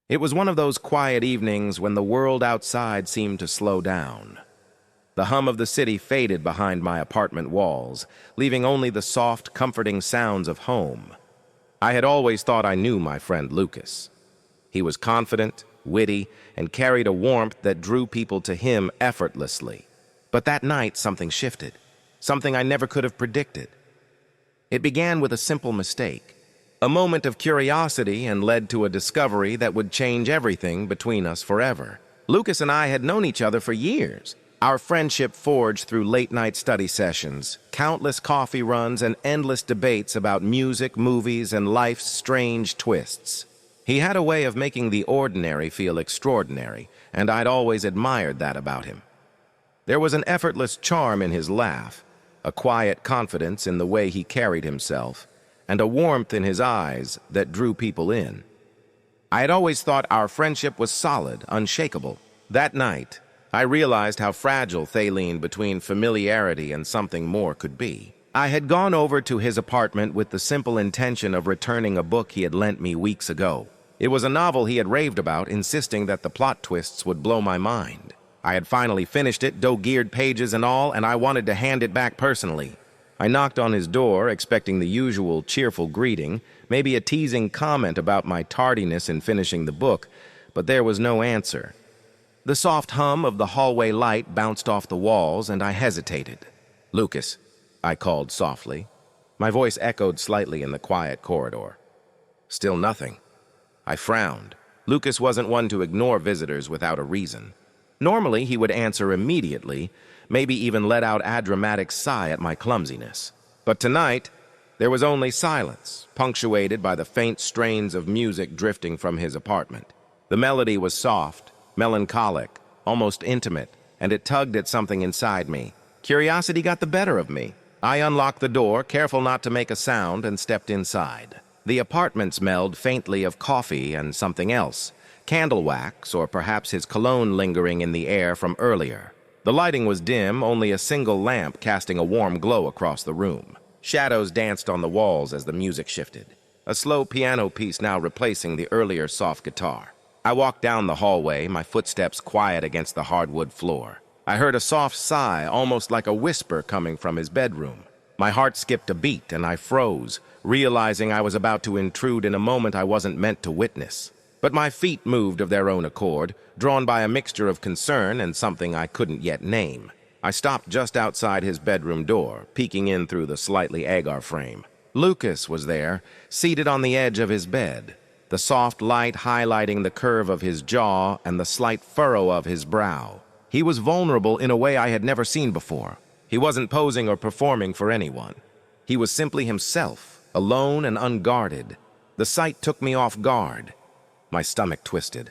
It was one of those quiet evenings when the world outside seemed to slow down. The hum of the city faded behind my apartment walls, leaving only the soft, comforting sounds of home. I had always thought I knew my friend Lucas. He was confident, witty, and carried a warmth that drew people to him effortlessly. But that night, something shifted, something I never could have predicted. It began with a simple mistake, a moment of curiosity, and led to a discovery that would change everything between us forever. Lucas and I had known each other for years. Our friendship forged through late-night study sessions, countless coffee runs, and endless debates about music, movies, and life's strange twists. He had a way of making the ordinary feel extraordinary, and I'd always admired that about him. There was an effortless charm in his laugh, a quiet confidence in the way he carried himself, and a warmth in his eyes that drew people in. I had always thought our friendship was solid, unshakable. That night, I realized how fragile Thaleen between familiarity and something more could be. I had gone over to his apartment with the simple intention of returning a book he had lent me weeks ago. It was a novel he had raved about, insisting that the plot twists would blow my mind. I had finally finished it, dog-eared pages and all, and I wanted to hand it back personally. I knocked on his door, expecting the usual cheerful greeting, maybe a teasing comment about my tardiness in finishing the book, but there was no answer. The soft hum of the hallway light bounced off the walls, and I hesitated. "Lucas," I called softly. My voice echoed slightly in the quiet corridor. Still nothing. I frowned. Lucas wasn't one to ignore visitors without a reason. Normally, he would answer immediately, maybe even let out a dramatic sigh at my clumsiness. But tonight, there was only silence, punctuated by the faint strains of music drifting from his apartment. The melody was soft, melancholic, almost intimate, and it tugged at something inside me. Curiosity got the better of me. I unlocked the door, careful not to make a sound, and stepped inside. The apartment smelled faintly of coffee and something else, candle wax, or perhaps his cologne lingering in the air from earlier. The lighting was dim, only a single lamp casting a warm glow across the room. Shadows danced on the walls as the music shifted, a slow piano piece now replacing the earlier soft guitar. I walked down the hallway, my footsteps quiet against the hardwood floor. I heard a soft sigh, almost like a whisper coming from his bedroom. My heart skipped a beat, and I froze, realizing I was about to intrude in a moment I wasn't meant to witness. But my feet moved of their own accord, drawn by a mixture of concern and something I couldn't yet name. I stopped just outside his bedroom door, peeking in through the slightly agar frame. Lucas was there, seated on the edge of his bed, the soft light highlighting the curve of his jaw and the slight furrow of his brow. He was vulnerable in a way I had never seen before. He wasn't posing or performing for anyone. He was simply himself, alone and unguarded. The sight took me off guard. My stomach twisted,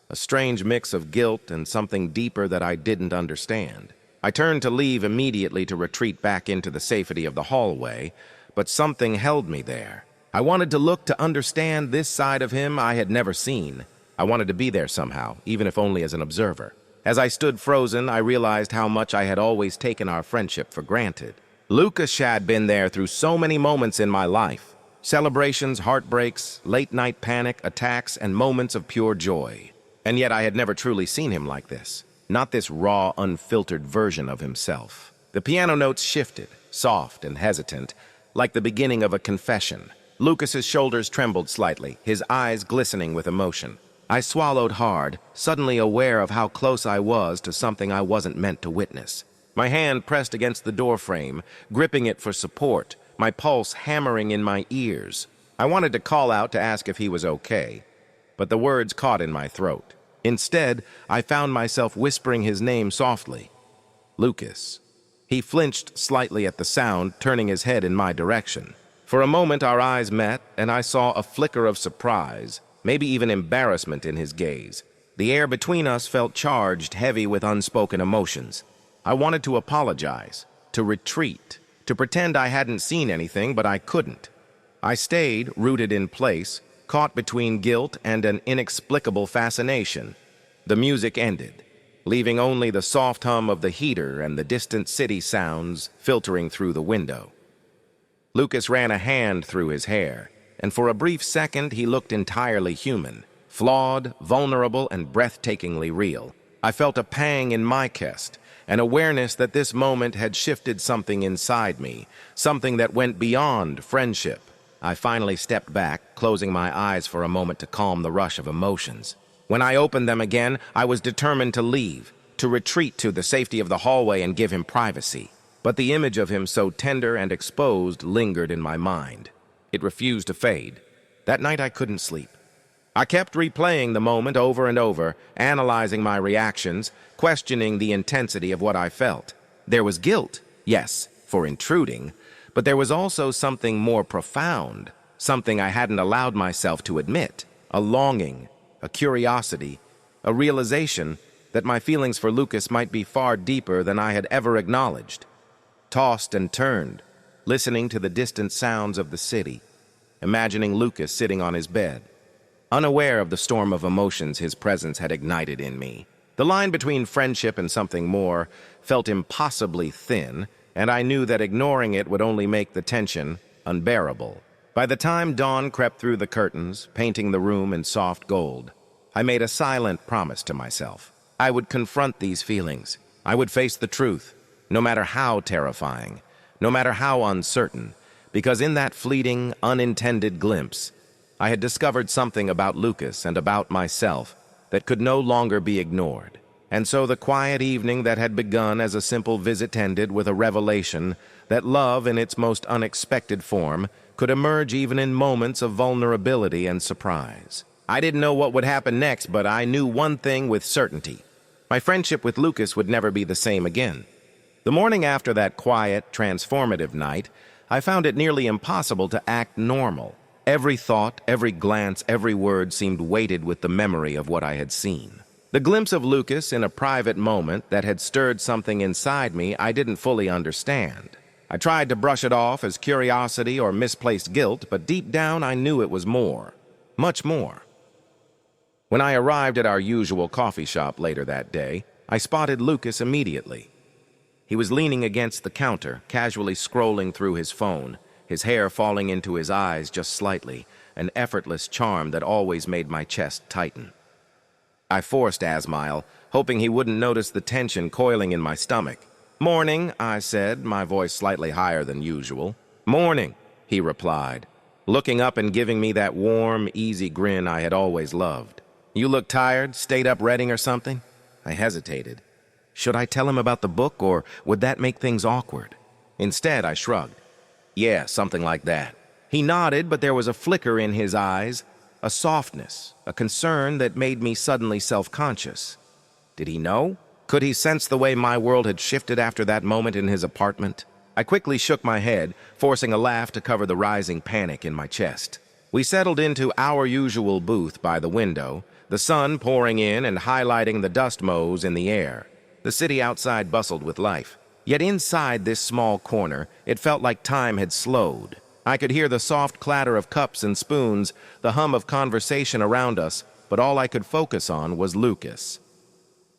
a strange mix of guilt and something deeper that I didn't understand. I turned to leave immediately to retreat back into the safety of the hallway, but something held me there. I wanted to look to understand this side of him I had never seen. I wanted to be there somehow, even if only as an observer. As I stood frozen, I realized how much I had always taken our friendship for granted. Lucas had been there through so many moments in my life. Celebrations, heartbreaks, late-night panic, attacks, and moments of pure joy. And yet I had never truly seen him like this. Not this raw, unfiltered version of himself. The piano notes shifted, soft and hesitant, like the beginning of a confession. Lucas's shoulders trembled slightly, his eyes glistening with emotion. I swallowed hard, suddenly aware of how close I was to something I wasn't meant to witness. My hand pressed against the doorframe, gripping it for support, my pulse hammering in my ears. I wanted to call out to ask if he was okay, but the words caught in my throat. Instead, I found myself whispering his name softly. Lucas. He flinched slightly at the sound, turning his head in my direction. For a moment our eyes met, and I saw a flicker of surprise, maybe even embarrassment in his gaze. The air between us felt charged, heavy with unspoken emotions. I wanted to apologize, to retreat, to pretend I hadn't seen anything, but I couldn't. I stayed, rooted in place, caught between guilt and an inexplicable fascination. The music ended, leaving only the soft hum of the heater and the distant city sounds filtering through the window. Lucas ran a hand through his hair, and for a brief second he looked entirely human, Flawed, vulnerable, and breathtakingly real. I felt a pang in my chest, an awareness that this moment had shifted something inside me, something that went beyond friendship. I finally stepped back, closing my eyes for a moment to calm the rush of emotions. When I opened them again, I was determined to leave, to retreat to the safety of the hallway and give him privacy. But the image of him so tender and exposed lingered in my mind. It refused to fade. That night I couldn't sleep. I kept replaying the moment over and over, analyzing my reactions, questioning the intensity of what I felt. There was guilt, yes, for intruding, but there was also something more profound, something I hadn't allowed myself to admit, a longing, a curiosity, a realization that my feelings for Lucas might be far deeper than I had ever acknowledged. Tossed and turned, listening to the distant sounds of the city, imagining Lucas sitting on his bed, unaware of the storm of emotions his presence had ignited in me. The line between friendship and something more felt impossibly thin, and I knew that ignoring it would only make the tension unbearable. By the time dawn crept through the curtains, painting the room in soft gold, I made a silent promise to myself. I would confront these feelings. I would face the truth, no matter how terrifying, no matter how uncertain, because in that fleeting, unintended glimpse, I had discovered something about Lucas and about myself that could no longer be ignored. And so the quiet evening that had begun as a simple visit ended with a revelation that love in its most unexpected form could emerge even in moments of vulnerability and surprise. I didn't know what would happen next, but I knew one thing with certainty. My friendship with Lucas would never be the same again. The morning after that quiet, transformative night, I found it nearly impossible to act normal. Every thought, every glance, every word seemed weighted with the memory of what I had seen. The glimpse of Lucas in a private moment that had stirred something inside me I didn't fully understand. I tried to brush it off as curiosity or misplaced guilt, but deep down I knew it was more. Much more. When I arrived at our usual coffee shop later that day, I spotted Lucas immediately. He was leaning against the counter, casually scrolling through his phone, his hair falling into his eyes just slightly, an effortless charm that always made my chest tighten. I forced Asmile, hoping he wouldn't notice the tension coiling in my stomach. "Morning," I said, my voice slightly higher than usual. "Morning," he replied, looking up and giving me that warm, easy grin I had always loved. "You look tired, stayed up reading or something?" I hesitated. Should I tell him about the book, or would that make things awkward? Instead, I shrugged. "Yeah, something like that." He nodded, but there was a flicker in his eyes, a softness, a concern that made me suddenly self-conscious. Did he know? Could he sense the way my world had shifted after that moment in his apartment? I quickly shook my head, forcing a laugh to cover the rising panic in my chest. We settled into our usual booth by the window, the sun pouring in and highlighting the dust motes in the air. The city outside bustled with life. Yet inside this small corner, it felt like time had slowed. I could hear the soft clatter of cups and spoons, the hum of conversation around us, but all I could focus on was Lucas.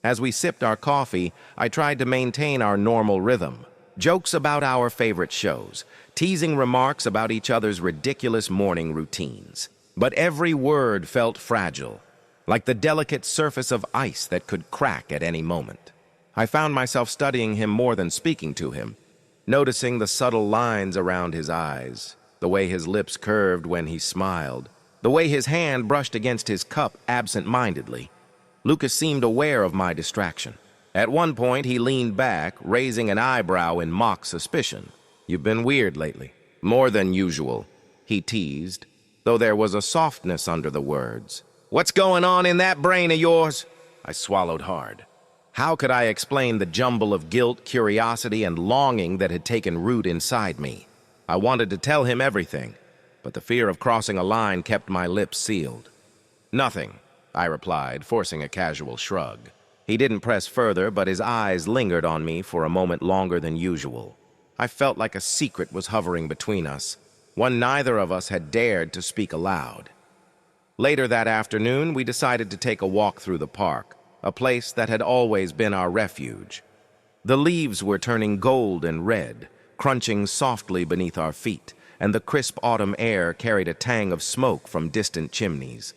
As we sipped our coffee, I tried to maintain our normal rhythm. Jokes about our favorite shows, teasing remarks about each other's ridiculous morning routines. But every word felt fragile, like the delicate surface of ice that could crack at any moment. I found myself studying him more than speaking to him, noticing the subtle lines around his eyes, the way his lips curved when he smiled, the way his hand brushed against his cup absent-mindedly. Lucas seemed aware of my distraction. At one point, he leaned back, raising an eyebrow in mock suspicion. "You've been weird lately." "More than usual," he teased, though there was a softness under the words. "What's going on in that brain of yours?" I swallowed hard. How could I explain the jumble of guilt, curiosity, and longing that had taken root inside me? I wanted to tell him everything, but the fear of crossing a line kept my lips sealed. "Nothing," I replied, forcing a casual shrug. He didn't press further, but his eyes lingered on me for a moment longer than usual. I felt like a secret was hovering between us, one neither of us had dared to speak aloud. Later that afternoon, we decided to take a walk through the park, a place that had always been our refuge. The leaves were turning gold and red, crunching softly beneath our feet, and the crisp autumn air carried a tang of smoke from distant chimneys.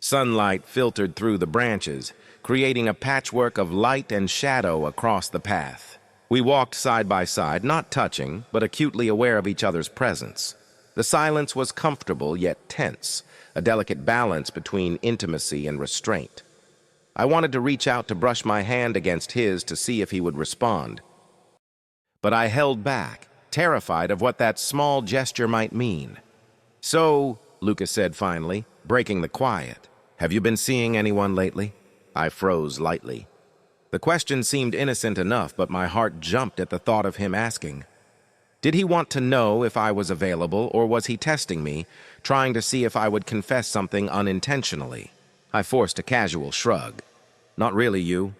Sunlight filtered through the branches, creating a patchwork of light and shadow across the path. We walked side by side, not touching, but acutely aware of each other's presence. The silence was comfortable yet tense, a delicate balance between intimacy and restraint. I wanted to reach out to brush my hand against his to see if he would respond. But I held back, terrified of what that small gesture might mean. "So," Lucas said finally, breaking the quiet, "have you been seeing anyone lately?" I froze lightly. The question seemed innocent enough, but my heart jumped at the thought of him asking. Did he want to know if I was available, or was he testing me, trying to see if I would confess something unintentionally? I forced a casual shrug. "Not really, you."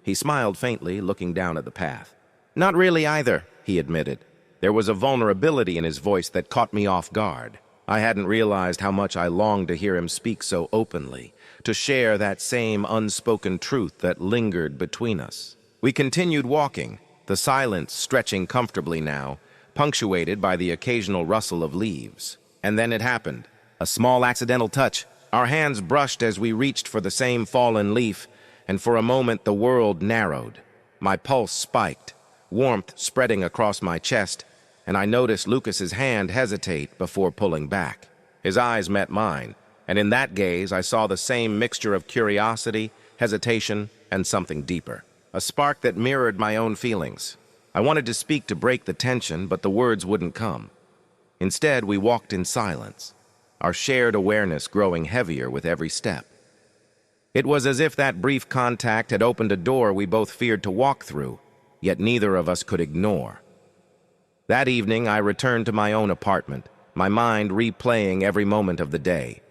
He smiled faintly, looking down at the path. "Not really either," he admitted. There was a vulnerability in his voice that caught me off guard. I hadn't realized how much I longed to hear him speak so openly, to share that same unspoken truth that lingered between us. We continued walking, the silence stretching comfortably now, punctuated by the occasional rustle of leaves. And then it happened. A small accidental touch. Our hands brushed as we reached for the same fallen leaf, and for a moment the world narrowed. My pulse spiked, warmth spreading across my chest, and I noticed Lucas's hand hesitate before pulling back. His eyes met mine, and in that gaze I saw the same mixture of curiosity, hesitation, and something deeper. A spark that mirrored my own feelings. I wanted to speak to break the tension, but the words wouldn't come. Instead, we walked in silence, our shared awareness growing heavier with every step. It was as if that brief contact had opened a door we both feared to walk through, yet neither of us could ignore. That evening, I returned to my own apartment, my mind replaying every moment of the day.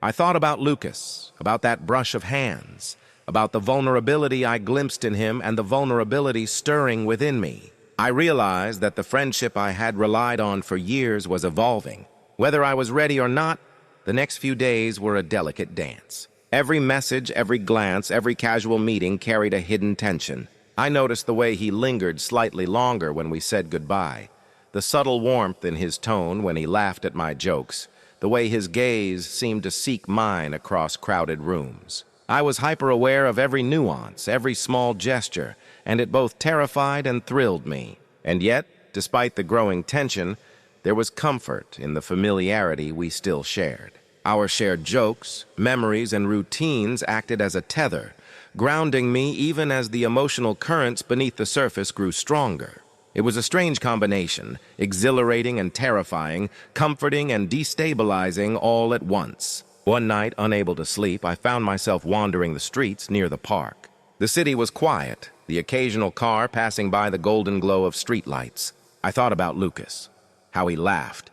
I thought about Lucas, about that brush of hands, about the vulnerability I glimpsed in him and the vulnerability stirring within me. I realized that the friendship I had relied on for years was evolving. Whether I was ready or not, the next few days were a delicate dance. Every message, every glance, every casual meeting carried a hidden tension. I noticed the way he lingered slightly longer when we said goodbye, the subtle warmth in his tone when he laughed at my jokes, the way his gaze seemed to seek mine across crowded rooms. I was hyper-aware of every nuance, every small gesture, and it both terrified and thrilled me. And yet, despite the growing tension, there was comfort in the familiarity we still shared. Our shared jokes, memories, and routines acted as a tether, grounding me even as the emotional currents beneath the surface grew stronger. It was a strange combination, exhilarating and terrifying, comforting and destabilizing all at once. One night, unable to sleep, I found myself wandering the streets near the park. The city was quiet, the occasional car passing by the golden glow of streetlights. I thought about Lucas, how he laughed,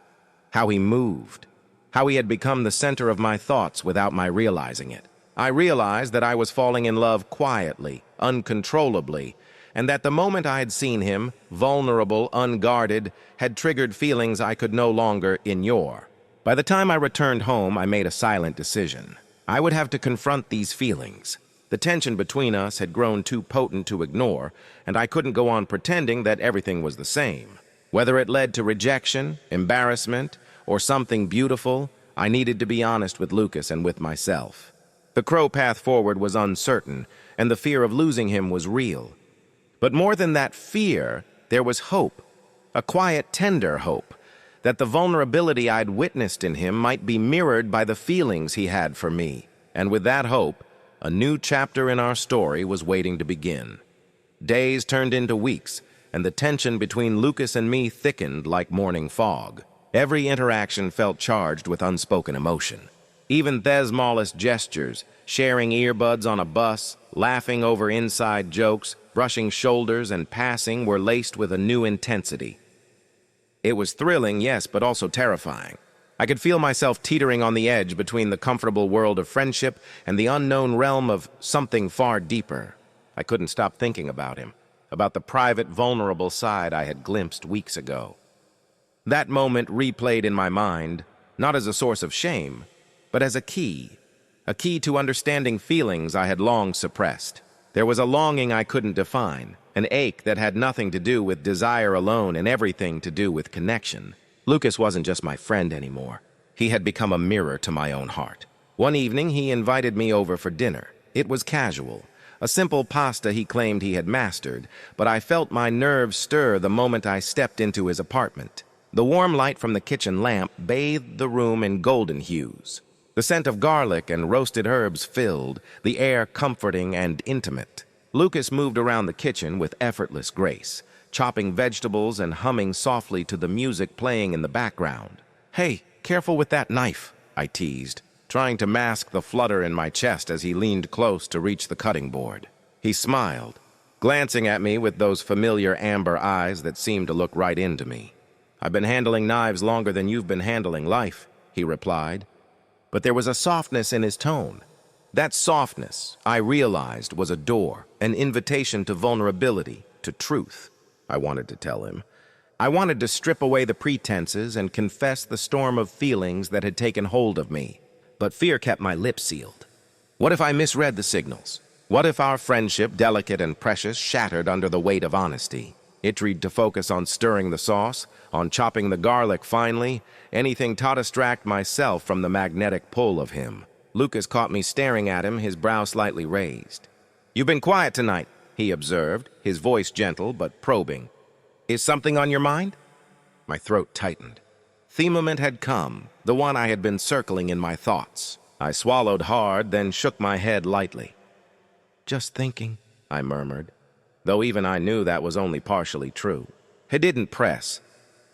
how he moved, how he had become the center of my thoughts without my realizing it. I realized that I was falling in love quietly, uncontrollably, and that the moment I had seen him, vulnerable, unguarded, had triggered feelings I could no longer ignore. By the time I returned home, I made a silent decision. I would have to confront these feelings. The tension between us had grown too potent to ignore, and I couldn't go on pretending that everything was the same. Whether it led to rejection, embarrassment, or something beautiful, I needed to be honest with Lucas and with myself. The Crow path forward was uncertain, and the fear of losing him was real. But more than that fear, there was hope, a quiet, tender hope, that the vulnerability I'd witnessed in him might be mirrored by the feelings he had for me. And with that hope, a new chapter in our story was waiting to begin. Days turned into weeks, and the tension between Lucas and me thickened like morning fog. Every interaction felt charged with unspoken emotion. Even the smallest gestures, sharing earbuds on a bus, laughing over inside jokes, brushing shoulders, and passing were laced with a new intensity. It was thrilling, yes, but also terrifying. I could feel myself teetering on the edge between the comfortable world of friendship and the unknown realm of something far deeper. I couldn't stop thinking about him, about the private, vulnerable side I had glimpsed weeks ago. That moment replayed in my mind, not as a source of shame, but as a key to understanding feelings I had long suppressed. There was a longing I couldn't define, an ache that had nothing to do with desire alone and everything to do with connection. Lucas wasn't just my friend anymore. He had become a mirror to my own heart. One evening, he invited me over for dinner. It was casual, a simple pasta he claimed he had mastered, but I felt my nerves stir the moment I stepped into his apartment. The warm light from the kitchen lamp bathed the room in golden hues. The scent of garlic and roasted herbs filled, the air comforting and intimate. Lucas moved around the kitchen with effortless grace, chopping vegetables and humming softly to the music playing in the background. "Hey, careful with that knife," I teased, trying to mask the flutter in my chest as he leaned close to reach the cutting board. He smiled, glancing at me with those familiar amber eyes that seemed to look right into me. "I've been handling knives longer than you've been handling life," he replied. But there was a softness in his tone. That softness, I realized, was a door, an invitation to vulnerability, to truth. I wanted to tell him. I wanted to strip away the pretenses and confess the storm of feelings that had taken hold of me. But fear kept my lips sealed. What if I misread the signals? What if our friendship, delicate and precious, shattered under the weight of honesty? Itching to focus on stirring the sauce, on chopping the garlic finely, anything to distract myself from the magnetic pull of him. Lucas caught me staring at him, his brow slightly raised. "You've been quiet tonight," he observed, his voice gentle but probing. "Is something on your mind?" My throat tightened. The moment had come, the one I had been circling in my thoughts. I swallowed hard, then shook my head lightly. "Just thinking," I murmured, though even I knew that was only partially true. He didn't press,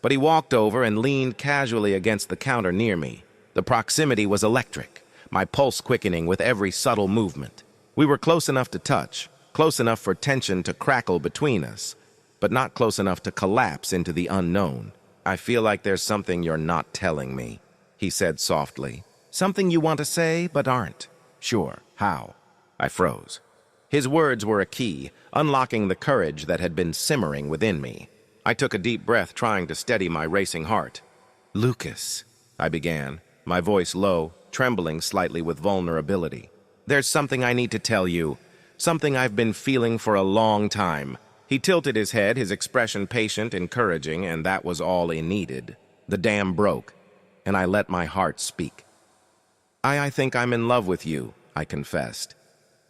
but he walked over and leaned casually against the counter near me. The proximity was electric, my pulse quickening with every subtle movement. We were close enough to touch, close enough for tension to crackle between us, but not close enough to collapse into the unknown. "I feel like there's something you're not telling me," he said softly. "Something you want to say, but aren't. Sure, how?" I froze. His words were a key, unlocking the courage that had been simmering within me. I took a deep breath, trying to steady my racing heart. "Lucas," I began, my voice low, trembling slightly with vulnerability. "There's something I need to tell you, something I've been feeling for a long time." He tilted his head, his expression patient, encouraging, and that was all he needed. The dam broke, and I let my heart speak. I think I'm in love with you," I confessed,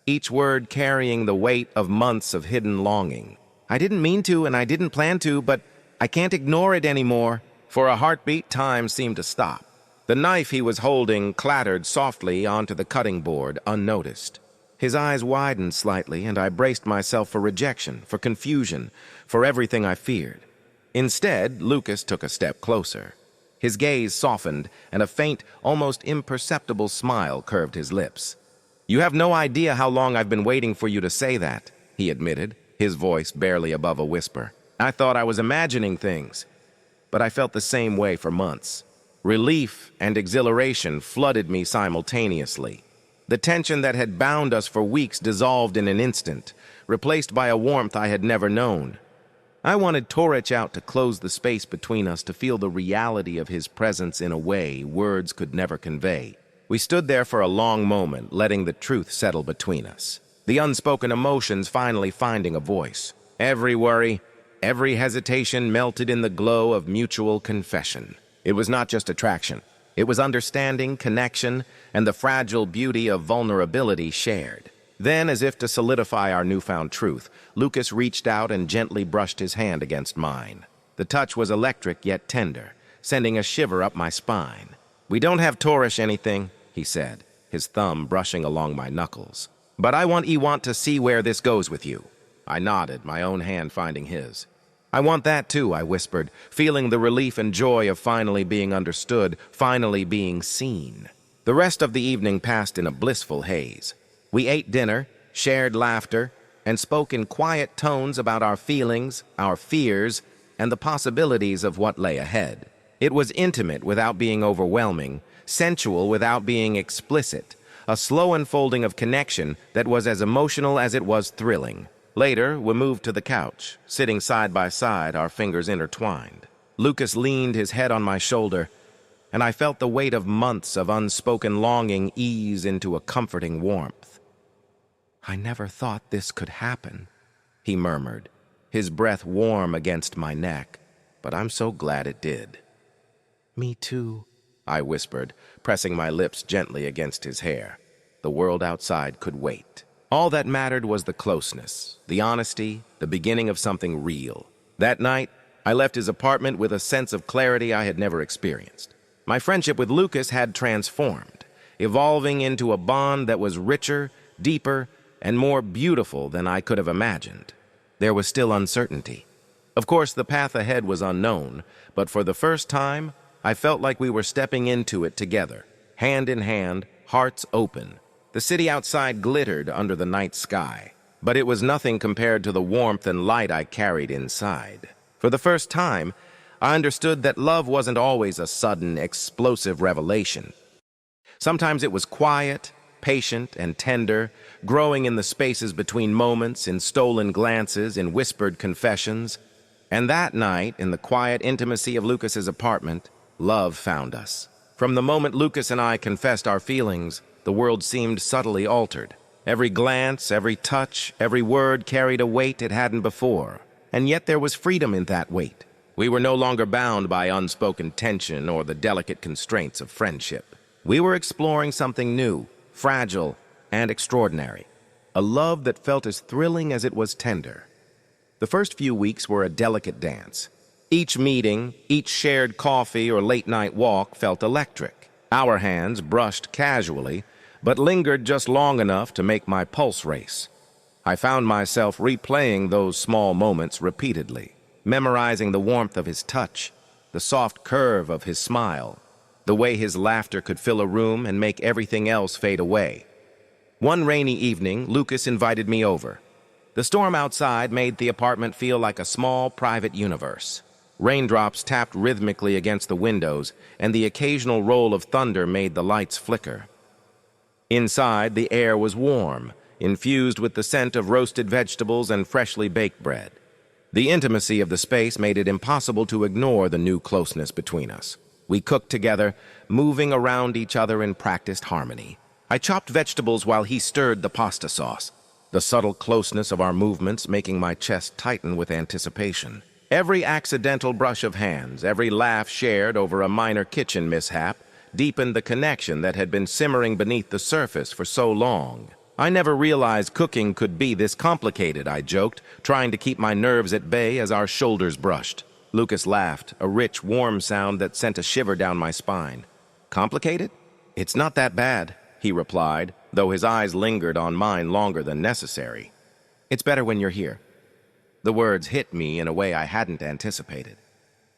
each word carrying the weight of months of hidden longing. "I didn't mean to, and I didn't plan to, but I can't ignore it anymore." For a heartbeat, time seemed to stop. The knife he was holding clattered softly onto the cutting board, unnoticed. His eyes widened slightly, and I braced myself for rejection, for confusion, for everything I feared. Instead, Lucas took a step closer. His gaze softened, and a faint, almost imperceptible smile curved his lips. "You have no idea how long I've been waiting for you to say that," he admitted, his voice barely above a whisper. "I thought I was imagining things, but I felt the same way for months." Relief and exhilaration flooded me simultaneously. The tension that had bound us for weeks dissolved in an instant, replaced by a warmth I had never known. I wanted Torich out to close the space between us, to feel the reality of his presence in a way words could never convey. We stood there for a long moment, letting the truth settle between us, the unspoken emotions finally finding a voice. Every worry, every hesitation melted in the glow of mutual confession. It was not just attraction. It was understanding, connection, and the fragile beauty of vulnerability shared. Then, as if to solidify our newfound truth, Lucas reached out and gently brushed his hand against mine. The touch was electric yet tender, sending a shiver up my spine. "We don't have Torish anything," he said, his thumb brushing along my knuckles. "But I want to see where this goes with you." I nodded, my own hand finding his. "I want that too," I whispered, feeling the relief and joy of finally being understood, finally being seen. The rest of the evening passed in a blissful haze. We ate dinner, shared laughter, and spoke in quiet tones about our feelings, our fears, and the possibilities of what lay ahead. It was intimate without being overwhelming, sensual without being explicit, a slow unfolding of connection that was as emotional as it was thrilling. Later, we moved to the couch, sitting side by side, our fingers intertwined. Lucas leaned his head on my shoulder, and I felt the weight of months of unspoken longing ease into a comforting warmth. "I never thought this could happen," he murmured, his breath warm against my neck, "but I'm so glad it did." "Me too," I whispered, pressing my lips gently against his hair. The world outside could wait. All that mattered was the closeness, the honesty, the beginning of something real. That night, I left his apartment with a sense of clarity I had never experienced. My friendship with Lucas had transformed, evolving into a bond that was richer, deeper, and more beautiful than I could have imagined. There was still uncertainty. Of course, the path ahead was unknown, but for the first time, I felt like we were stepping into it together, hand in hand, hearts open. The city outside glittered under the night sky, but it was nothing compared to the warmth and light I carried inside. For the first time, I understood that love wasn't always a sudden, explosive revelation. Sometimes it was quiet, patient, and tender, growing in the spaces between moments, in stolen glances, in whispered confessions. And that night, in the quiet intimacy of Lucas's apartment, love found us. From the moment Lucas and I confessed our feelings, the world seemed subtly altered. Every glance, every touch, every word carried a weight it hadn't before. And yet there was freedom in that weight. We were no longer bound by unspoken tension or the delicate constraints of friendship. We were exploring something new, fragile, and extraordinary. A love that felt as thrilling as it was tender. The first few weeks were a delicate dance. Each meeting, each shared coffee or late-night walk felt electric. Our hands brushed casually, but lingered just long enough to make my pulse race. I found myself replaying those small moments repeatedly, memorizing the warmth of his touch, the soft curve of his smile, the way his laughter could fill a room and make everything else fade away. One rainy evening, Lucas invited me over. The storm outside made the apartment feel like a small, private universe. Raindrops tapped rhythmically against the windows, and the occasional roll of thunder made the lights flicker. Inside, the air was warm, infused with the scent of roasted vegetables and freshly baked bread. The intimacy of the space made it impossible to ignore the new closeness between us. We cooked together, moving around each other in practiced harmony. I chopped vegetables while he stirred the pasta sauce, the subtle closeness of our movements making my chest tighten with anticipation. Every accidental brush of hands, every laugh shared over a minor kitchen mishap, deepened the connection that had been simmering beneath the surface for so long. I never realized cooking could be this complicated, I joked, trying to keep my nerves at bay as our shoulders brushed. Lucas laughed, a rich, warm sound that sent a shiver down my spine. Complicated? It's not that bad, he replied, though his eyes lingered on mine longer than necessary. It's better when you're here. The words hit me in a way I hadn't anticipated.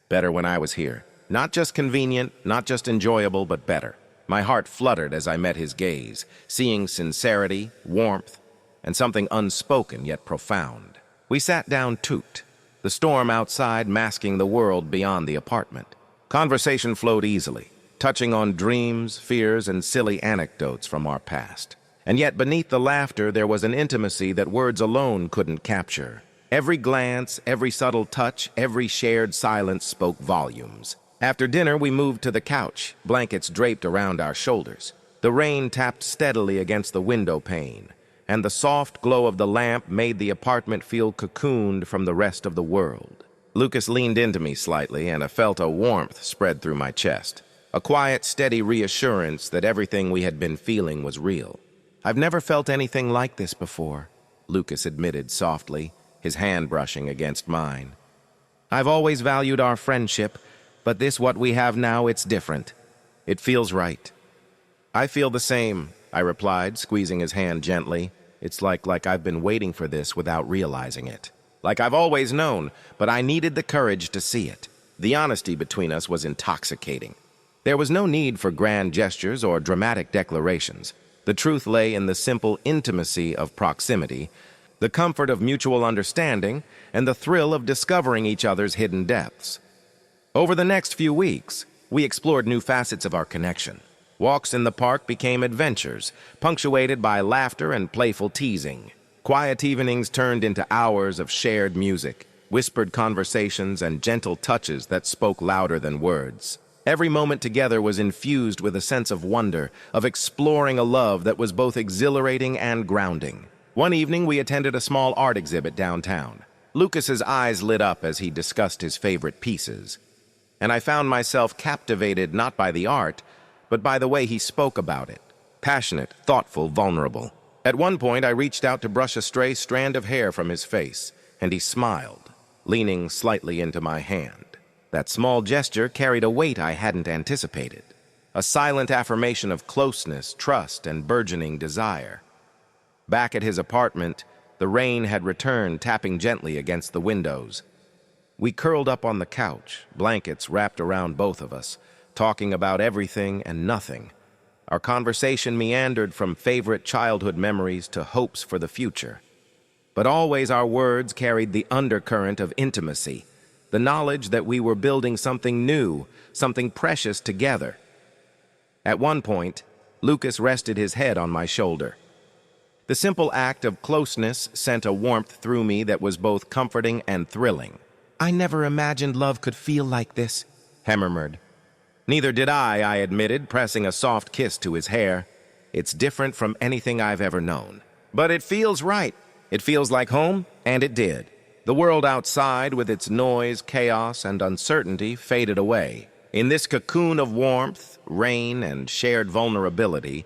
Better when I was here. Not just convenient, not just enjoyable, but better. My heart fluttered as I met his gaze, seeing sincerity, warmth, and something unspoken yet profound. We sat down toot, the storm outside masking the world beyond the apartment. Conversation flowed easily, touching on dreams, fears, and silly anecdotes from our past. And yet beneath the laughter there was an intimacy that words alone couldn't capture. Every glance, every subtle touch, every shared silence spoke volumes. After dinner, we moved to the couch, blankets draped around our shoulders. The rain tapped steadily against the window pane, and the soft glow of the lamp made the apartment feel cocooned from the rest of the world. Lucas leaned into me slightly, and I felt a warmth spread through my chest. A quiet, steady reassurance that everything we had been feeling was real. I've never felt anything like this before, Lucas admitted softly, his hand brushing against mine. I've always valued our friendship, but this what we have now, it's different. It feels right. I feel the same, I replied, squeezing his hand gently. It's like I've been waiting for this without realizing it. Like I've always known, but I needed the courage to see it. The honesty between us was intoxicating. There was no need for grand gestures or dramatic declarations. The truth lay in the simple intimacy of proximity, the comfort of mutual understanding, and the thrill of discovering each other's hidden depths. Over the next few weeks, we explored new facets of our connection. Walks in the park became adventures, punctuated by laughter and playful teasing. Quiet evenings turned into hours of shared music, whispered conversations, and gentle touches that spoke louder than words. Every moment together was infused with a sense of wonder, of exploring a love that was both exhilarating and grounding. One evening, we attended a small art exhibit downtown. Lucas's eyes lit up as he discussed his favorite pieces. and I found myself captivated not by the art, but by the way he spoke about it. Passionate, thoughtful, vulnerable. At one point, I reached out to brush a stray strand of hair from his face, and he smiled, leaning slightly into my hand. That small gesture carried a weight I hadn't anticipated. A silent affirmation of closeness, trust, and burgeoning desire. Back at his apartment, the rain had returned, tapping gently against the windows. We curled up on the couch, blankets wrapped around both of us, talking about everything and nothing. Our conversation meandered from favorite childhood memories to hopes for the future. But always our words carried the undercurrent of intimacy, the knowledge that we were building something new, something precious together. At one point, Lucas rested his head on my shoulder. The simple act of closeness sent a warmth through me that was both comforting and thrilling. "I never imagined love could feel like this," he murmured. "Neither did I admitted, pressing a soft kiss to his hair. "It's different from anything I've ever known. But it feels right. It feels like home," and it did. The world outside, with its noise, chaos, and uncertainty, faded away. In this cocoon of warmth, rain, and shared vulnerability,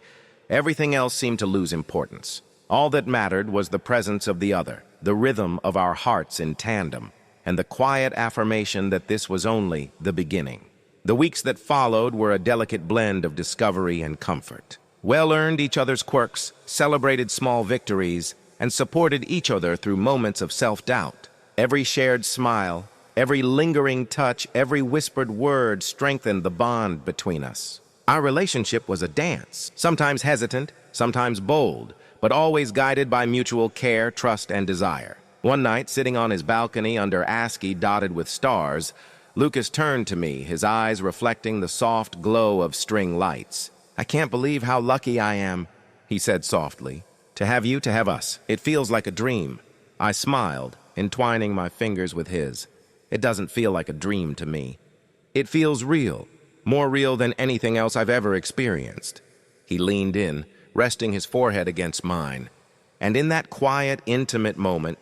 everything else seemed to lose importance. All that mattered was the presence of the other, the rhythm of our hearts in tandem, and the quiet affirmation that this was only the beginning. The weeks that followed were a delicate blend of discovery and comfort. Well-earned each other's quirks, celebrated small victories, and supported each other through moments of self-doubt. Every shared smile, every lingering touch, every whispered word strengthened the bond between us. Our relationship was a dance, sometimes hesitant, sometimes bold, but always guided by mutual care, trust, and desire. One night, sitting on his balcony under ASCII dotted with stars, Lucas turned to me, his eyes reflecting the soft glow of string lights. "I can't believe how lucky I am," he said softly. "To have you, to have us. It feels like a dream." I smiled, entwining my fingers with his. "It doesn't feel like a dream to me. It feels real, more real than anything else I've ever experienced." He leaned in, resting his forehead against mine. And in that quiet, intimate moment,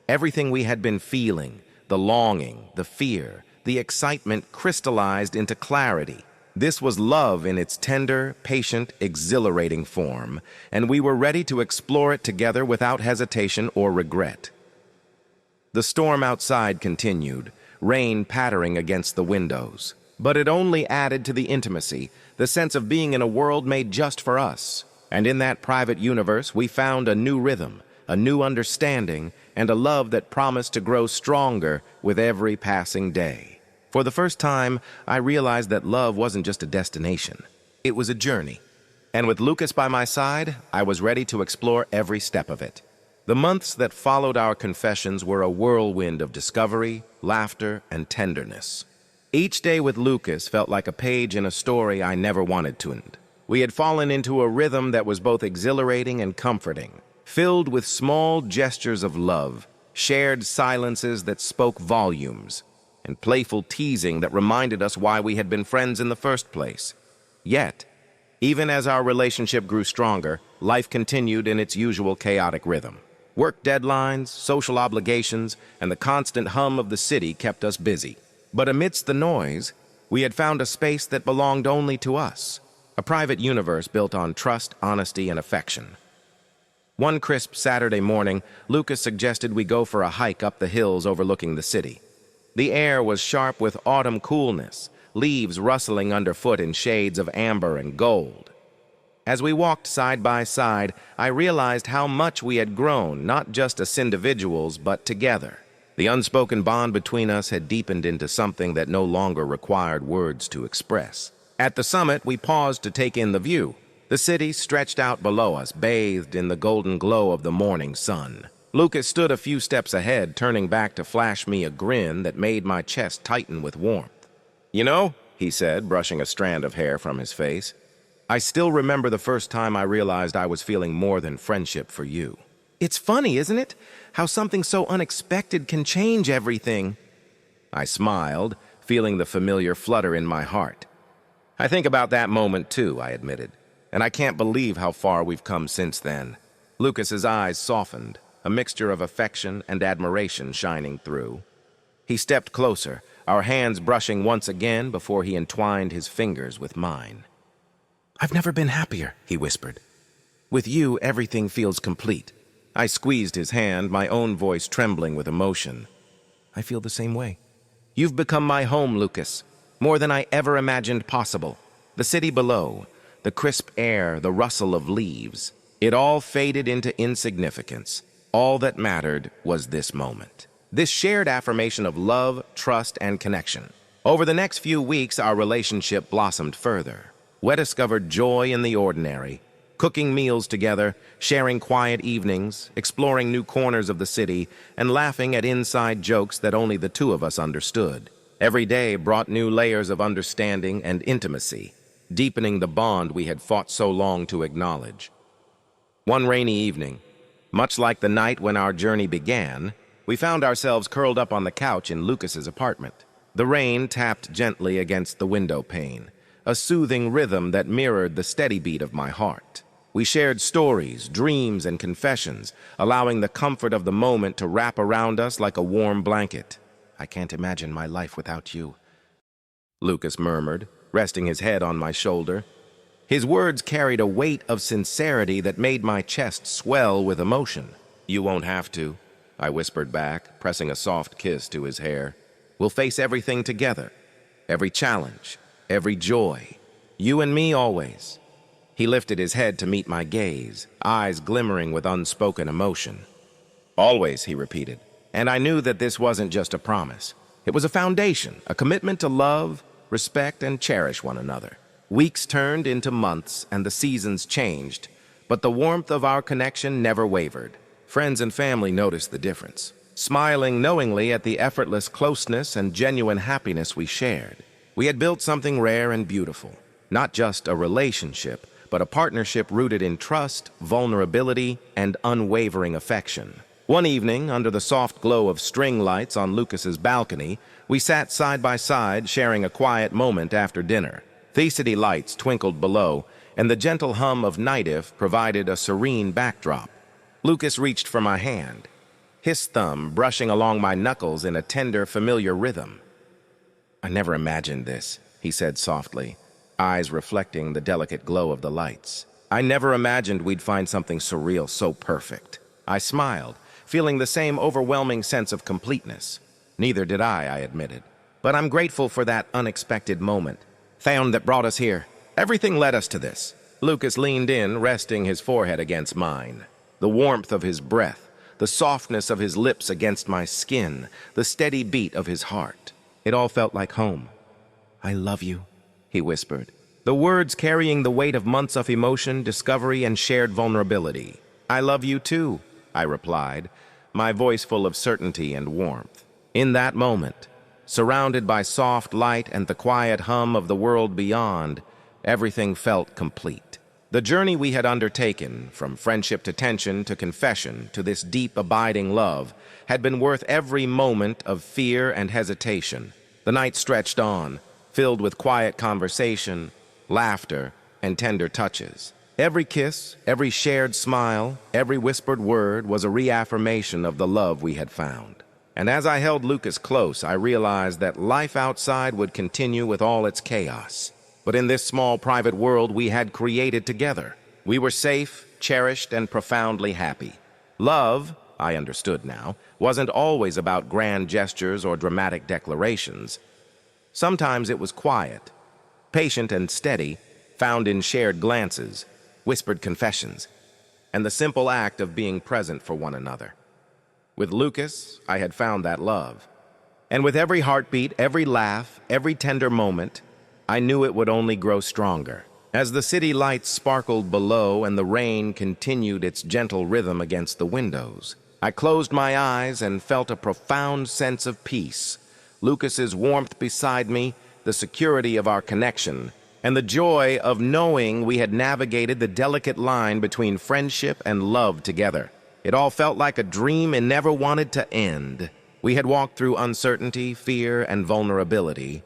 everything we had been feeling, the longing, the fear, the excitement crystallized into clarity. This was love in its tender, patient, exhilarating form, and we were ready to explore it together without hesitation or regret. The storm outside continued, rain pattering against the windows. But it only added to the intimacy, the sense of being in a world made just for us. And in that private universe, we found a new rhythm, a new understanding, and a love that promised to grow stronger with every passing day. For the first time, I realized that love wasn't just a destination. It was a journey. And with Lucas by my side, I was ready to explore every step of it. The months that followed our confessions were a whirlwind of discovery, laughter, and tenderness. Each day with Lucas felt like a page in a story I never wanted to end. We had fallen into a rhythm that was both exhilarating and comforting, filled with small gestures of love, shared silences that spoke volumes, and playful teasing that reminded us why we had been friends in the first place. Yet, even as our relationship grew stronger, life continued in its usual chaotic rhythm. Work deadlines, social obligations, and the constant hum of the city kept us busy. But amidst the noise, we had found a space that belonged only to us. A private universe built on trust, honesty, and affection. One crisp Saturday morning, Lucas suggested we go for a hike up the hills overlooking the city. The air was sharp with autumn coolness, leaves rustling underfoot in shades of amber and gold. As we walked side by side, I realized how much we had grown, not just as individuals, but together. The unspoken bond between us had deepened into something that no longer required words to express. At the summit, we paused to take in the view. The city stretched out below us, bathed in the golden glow of the morning sun. Lucas stood a few steps ahead, turning back to flash me a grin that made my chest tighten with warmth. "You know," he said, brushing a strand of hair from his face, "I still remember the first time I realized I was feeling more than friendship for you." "It's funny, isn't it? How something so unexpected can change everything." I smiled, feeling the familiar flutter in my heart. "I think about that moment too," I admitted, "and I can't believe how far we've come since then." Lucas's eyes softened, a mixture of affection and admiration shining through. He stepped closer, our hands brushing once again before he entwined his fingers with mine. "I've never been happier," he whispered. "With you, everything feels complete." I squeezed his hand, my own voice trembling with emotion. "I feel the same way. You've become my home, Lucas, more than I ever imagined possible. The city below, the crisp air, the rustle of leaves, it all faded into insignificance. All that mattered was this moment. This shared affirmation of love, trust, and connection. Over the next few weeks, our relationship blossomed further. We discovered joy in the ordinary, cooking meals together, sharing quiet evenings, exploring new corners of the city, and laughing at inside jokes that only the two of us understood. Every day brought new layers of understanding and intimacy, deepening the bond we had fought so long to acknowledge. One rainy evening, much like the night when our journey began, we found ourselves curled up on the couch in Lucas's apartment. The rain tapped gently against the window pane, a soothing rhythm that mirrored the steady beat of my heart. We shared stories, dreams, and confessions, allowing the comfort of the moment to wrap around us like a warm blanket. "I can't imagine my life without you," Lucas murmured, resting his head on my shoulder. His words carried a weight of sincerity that made my chest swell with emotion. "You won't have to," I whispered back, pressing a soft kiss to his hair. "We'll face everything together. Every challenge, every joy. You and me always." He lifted his head to meet my gaze, eyes glimmering with unspoken emotion. "Always," he repeated. And I knew that this wasn't just a promise. It was a foundation, a commitment to love, respect, and cherish one another. Weeks turned into months, and the seasons changed, but the warmth of our connection never wavered. Friends and family noticed the difference, smiling knowingly at the effortless closeness and genuine happiness we shared. We had built something rare and beautiful, not just a relationship, but a partnership rooted in trust, vulnerability, and unwavering affection. One evening, under the soft glow of string lights on Lucas's balcony, we sat side by side, sharing a quiet moment after dinner. The city lights twinkled below, and the gentle hum of nightlife provided a serene backdrop. Lucas reached for my hand, his thumb brushing along my knuckles in a tender, familiar rhythm. "I never imagined this," he said softly, eyes reflecting the delicate glow of the lights. "I never imagined we'd find something surreal so perfect." I smiled, feeling the same overwhelming sense of completeness. "Neither did I admitted. "But I'm grateful for that unexpected moment. Found that brought us here. Everything led us to this." Lucas leaned in, resting his forehead against mine. The warmth of his breath, the softness of his lips against my skin, the steady beat of his heart. It all felt like home. "I love you," he whispered, the words carrying the weight of months of emotion, discovery, and shared vulnerability. "I love you too," I replied, my voice full of certainty and warmth. In that moment, surrounded by soft light and the quiet hum of the world beyond, everything felt complete. The journey we had undertaken, from friendship to tension to confession to this deep, abiding love, had been worth every moment of fear and hesitation. The night stretched on, filled with quiet conversation, laughter, and tender touches. Every kiss, every shared smile, every whispered word was a reaffirmation of the love we had found. And as I held Lucas close, I realized that life outside would continue with all its chaos. But in this small private world we had created together, we were safe, cherished, and profoundly happy. Love, I understood now, wasn't always about grand gestures or dramatic declarations. Sometimes it was quiet, patient and steady, found in shared glances, whispered confessions, and the simple act of being present for one another. With Lucas, I had found that love. And with every heartbeat, every laugh, every tender moment, I knew it would only grow stronger. As the city lights sparkled below and the rain continued its gentle rhythm against the windows, I closed my eyes and felt a profound sense of peace. Lucas's warmth beside me, the security of our connection, and the joy of knowing we had navigated the delicate line between friendship and love together. It all felt like a dream and never wanted to end. We had walked through uncertainty, fear, and vulnerability,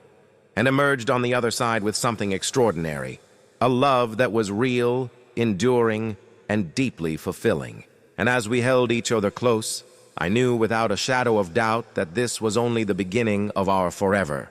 and emerged on the other side with something extraordinary, a love that was real, enduring, and deeply fulfilling. And as we held each other close, I knew without a shadow of doubt that this was only the beginning of our forever.